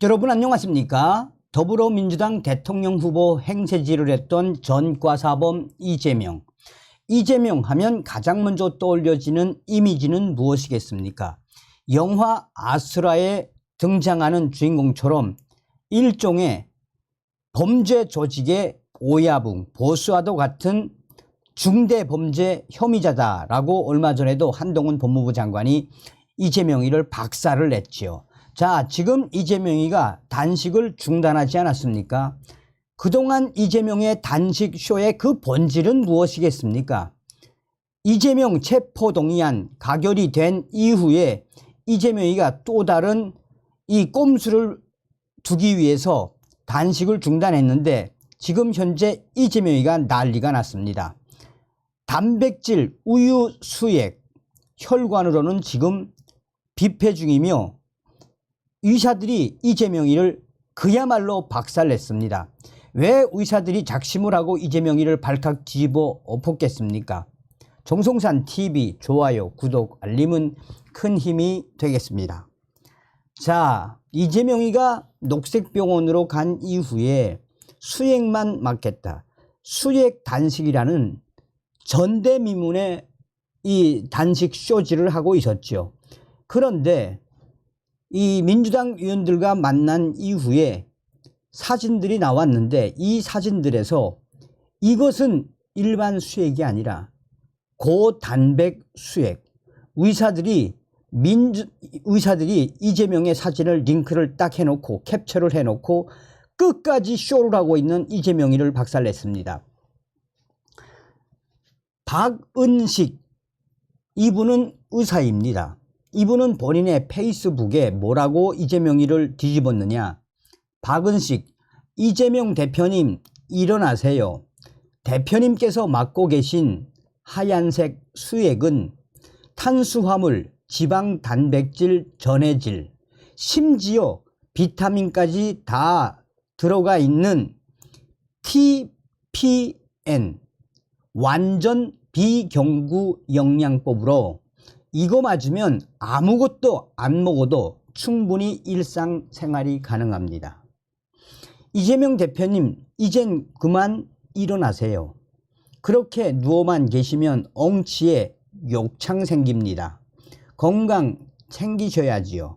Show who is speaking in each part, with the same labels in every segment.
Speaker 1: 여러분 안녕하십니까? 더불어민주당 대통령 후보 행세지를 했던 전과사범 이재명. 이재명 하면 가장 먼저 떠올려지는 이미지는 무엇이겠습니까? 영화 아수라에 등장하는 주인공처럼 일종의 범죄 조직의 오야붕, 보스와도 같은 중대범죄 혐의자다라고 얼마 전에도 한동훈 법무부 장관이 이재명이를 박살을 냈지요. 자, 지금 이재명이가 단식을 중단하지 않았습니까? 그동안 이재명의 단식 쇼의 그 본질은 무엇이겠습니까? 이재명 체포동의안 가결이 된 이후에 이재명이가 또 다른 이 꼼수를 두기 위해서 단식을 중단했는데 지금 현재 이재명이가 난리가 났습니다. 단백질, 우유 수액, 혈관으로는 지금 비패 중이며 의사들이 이재명이를 그야말로 박살냈습니다. 왜 의사들이 작심을 하고 이재명이를 발칵 뒤집어 엎었겠습니까? 정성산 TV 좋아요, 구독, 알림은 큰 힘이 되겠습니다. 자, 이재명이가 녹색병원으로 간 이후에 수액만 맞겠다. 수액 단식이라는 전대미문의 이 단식 쇼지를 하고 있었죠. 그런데 이 민주당 의원들과 만난 이후에 사진들이 나왔는데 이 사진들에서 이것은 일반 수액이 아니라 고단백 수액. 의사들이 이재명의 사진을 링크를 딱 해놓고 캡처를 해놓고 끝까지 쇼를 하고 있는 이재명이를 박살냈습니다. 박은식, 이분은 의사입니다. 이분은 본인의 페이스북에 뭐라고 이재명이를 뒤집었느냐. 박은식, 이재명 대표님 일어나세요. 대표님께서 맡고 계신 하얀색 수액은 탄수화물, 지방, 단백질, 전해질, 심지어 비타민까지 다 들어가 있는 TPN, 완전 비경구 영양법으로 이거 맞으면 아무것도 안 먹어도 충분히 일상생활이 가능합니다. 이재명 대표님, 이젠 그만 일어나세요. 그렇게 누워만 계시면 엉치에 욕창 생깁니다. 건강 챙기셔야지요.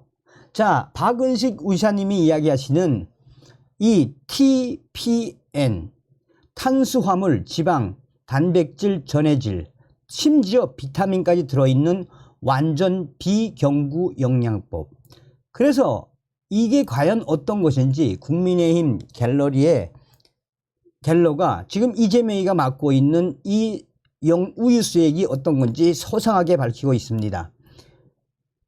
Speaker 1: 자, 박은식 의사님이 이야기하시는 이 TPN, 탄수화물, 지방, 단백질, 전해질, 심지어 비타민까지 들어있는 완전 비경구 영양법. 그래서 이게 과연 어떤 것인지 국민의힘 갤러가 지금 이재명이가 맡고 있는 이 우유 수액이 어떤 건지 소상하게 밝히고 있습니다.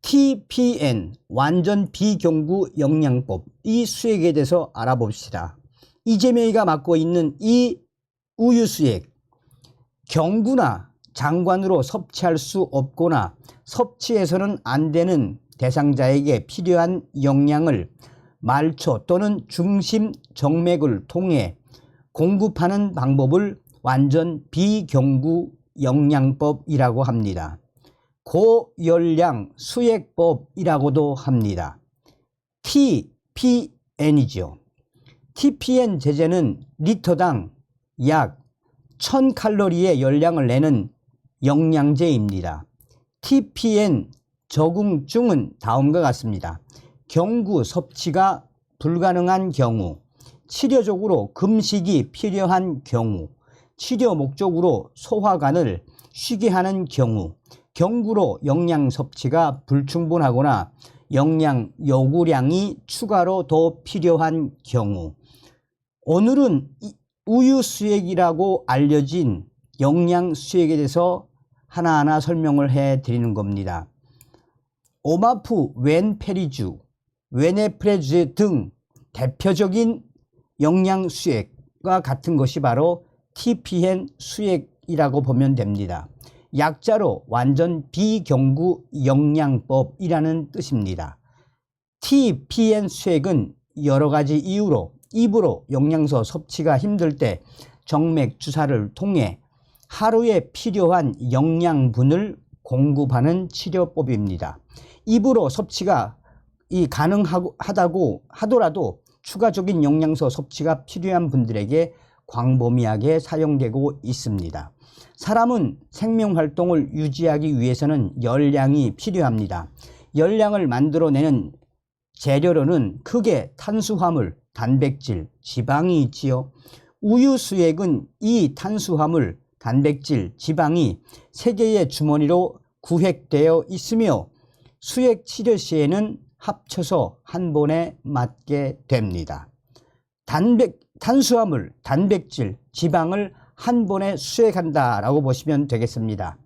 Speaker 1: TPN, 완전 비경구 영양법, 이 수액에 대해서 알아봅시다. 이재명이가 맡고 있는 이 우유 수액, 경구나 장관으로 섭취할 수 없거나 섭취해서는 안 되는 대상자에게 필요한 영양을 말초 또는 중심 정맥을 통해 공급하는 방법을 완전 비경구 영양법이라고 합니다. 고열량 수액법이라고도 합니다. TPN이죠. TPN 제제는 리터당 약 1000칼로리의 열량을 내는 영양제입니다. TPN 적응증은 다음과 같습니다. 경구 섭취가 불가능한 경우, 치료적으로 금식이 필요한 경우, 치료 목적으로 소화관을 쉬게 하는 경우, 경구로 영양 섭취가 불충분하거나 영양 요구량이 추가로 더 필요한 경우. 오늘은 우유 수액이라고 알려진 영양 수액에 대해서 하나하나 설명을 해 드리는 겁니다. 오마프, 웬페리주, 웨네프레주 등 대표적인 영양 수액과 같은 것이 바로 TPN 수액이라고 보면 됩니다. 약자로 완전 비경구 영양법이라는 뜻입니다. TPN 수액은 여러 가지 이유로 입으로 영양소 섭취가 힘들 때 정맥 주사를 통해 하루에 필요한 영양분을 공급하는 치료법입니다. 입으로 섭취가 가능하다고 하더라도 추가적인 영양소 섭취가 필요한 분들에게 광범위하게 사용되고 있습니다. 사람은 생명활동을 유지하기 위해서는 열량이 필요합니다. 열량을 만들어내는 재료로는 크게 탄수화물, 단백질, 지방이 있지요. 우유 수액은 이 탄수화물, 단백질, 지방이 세 개의 주머니로 구획되어 있으며 수액 치료 시에는 합쳐서 한 번에 맞게 됩니다. 탄수화물, 단백질, 지방을 한 번에 수액한다라고 보시면 되겠습니다.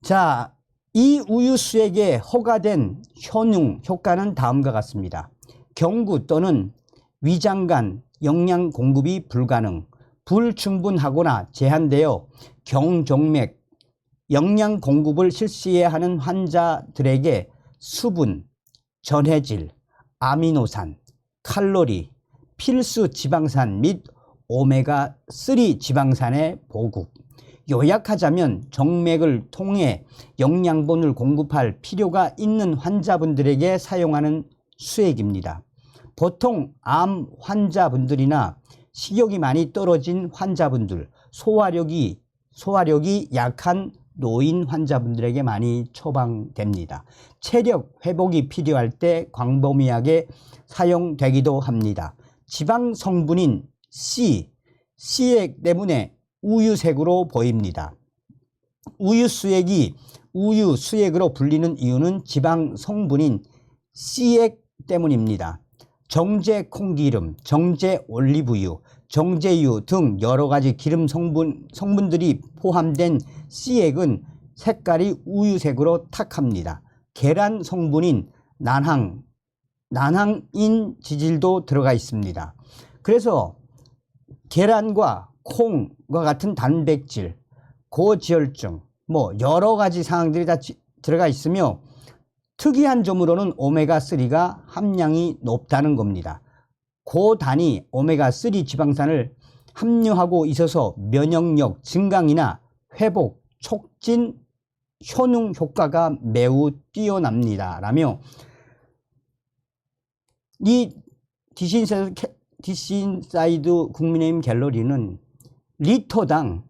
Speaker 1: 자, 이 우유 수액에 허가된 효능, 효과는 다음과 같습니다. 경구 또는 위장간 영양 공급이 불가능, 불충분하거나 제한되어 경정맥 영양 공급을 실시해야 하는 환자들에게 수분, 전해질, 아미노산, 칼로리, 필수 지방산 및 오메가3 지방산의 보급, 요약하자면 정맥을 통해 영양분을 공급할 필요가 있는 환자분들에게 사용하는 수액입니다. 보통 암 환자분들이나 식욕이 많이 떨어진 환자분들, 소화력이 약한 노인 환자분들에게 많이 처방됩니다. 체력 회복이 필요할 때 광범위하게 사용되기도 합니다. 지방 성분인 C액 때문에 우유색으로 보입니다. 우유 수액으로 불리는 이유는 지방 성분인 C액 때문입니다. 정제 콩기름, 정제 올리브유, 정제유 등 여러가지 기름 성분들이 포함된 C액은 색깔이 우유색으로 탁합니다. 계란 성분인 난항인 지질도 들어가 있습니다. 그래서 계란과 콩과 같은 단백질, 고지혈증, 여러가지 사항들이 다 들어가 있으며 특이한 점으로는 오메가3가 함량이 높다는 겁니다. 고단위 오메가3 지방산을 함유하고 있어서 면역력 증강이나 회복, 촉진 효능 효과가 매우 뛰어납니다. 라며 이 디신사이드 국민의힘 갤러리는 리터당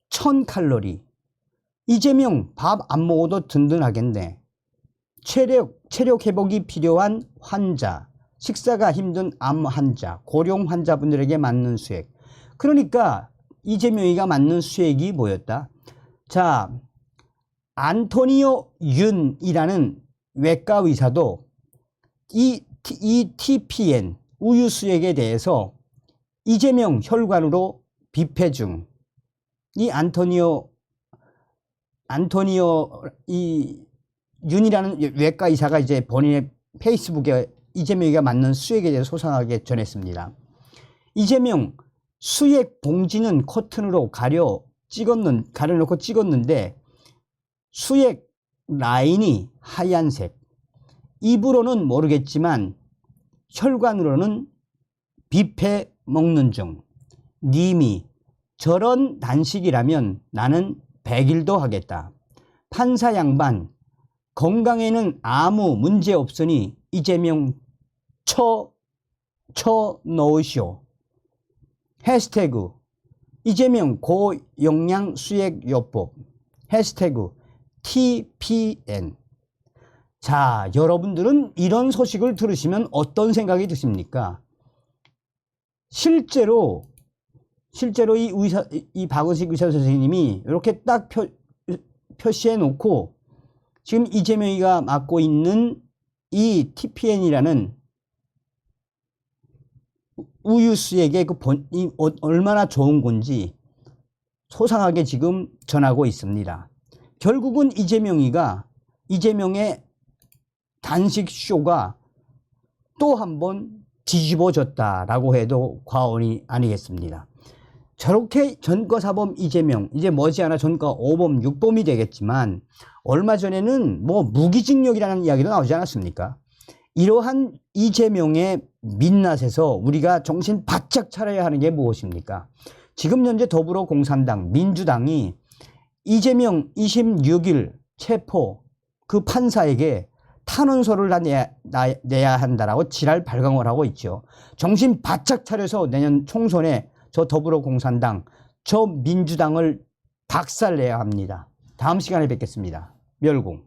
Speaker 1: 1000칼로리, 이재명 밥 안 먹어도 든든하겠네. 체력 회복이 필요한 환자, 식사가 힘든 암 환자, 고령 환자분들에게 맞는 수액. 그러니까 이재명이가 맞는 수액이 뭐였다? 자, 안토니오 윤이라는 외과 의사도 이 TPN 우유 수액에 대해서 이재명 혈관으로 비패중, 이 안토니오 이 윤이라는 외과 의사가 이제 본인의 페이스북에 이재명이가 맞는 수액에 대해서 소상하게 전했습니다. 이재명 수액 봉지는 커튼으로 가려놓고 찍었는데 수액 라인이 하얀색, 입으로는 모르겠지만 혈관으로는 뷔페 먹는 중. 님이 저런 단식이라면 나는 100일도 하겠다. 판사 양반 건강에는 아무 문제 없으니 이재명 쳐 넣으시오. 해시태그 이재명 고영양 수액요법 해시태그 TPN. 자, 여러분들은 이런 소식을 들으시면 어떤 생각이 드십니까? 실제로 이 박은식 의사 선생님이 이렇게 딱 표시해 놓고 지금 이재명이가 맡고 있는 이 TPN이라는 우유 수액의 얼마나 좋은 건지 소상하게 지금 전하고 있습니다. 결국은 이재명의 단식 쇼가 또 한 번 뒤집어졌다라고 해도 과언이 아니겠습니다. 저렇게 전과사범 이재명, 이제 머지않아 전과 5범, 6범이 되겠지만 얼마 전에는 무기징역이라는 이야기도 나오지 않았습니까? 이러한 이재명의 민낯에서 우리가 정신 바짝 차려야 하는 게 무엇입니까? 지금 현재 더불어공산당, 민주당이 이재명 26일 체포 그 판사에게 탄원서를 다 내야 한다라고 지랄 발광을 하고 있죠. 정신 바짝 차려서 내년 총선에 저 더불어공산당, 저 민주당을 박살내야 합니다. 다음 시간에 뵙겠습니다. 멸공.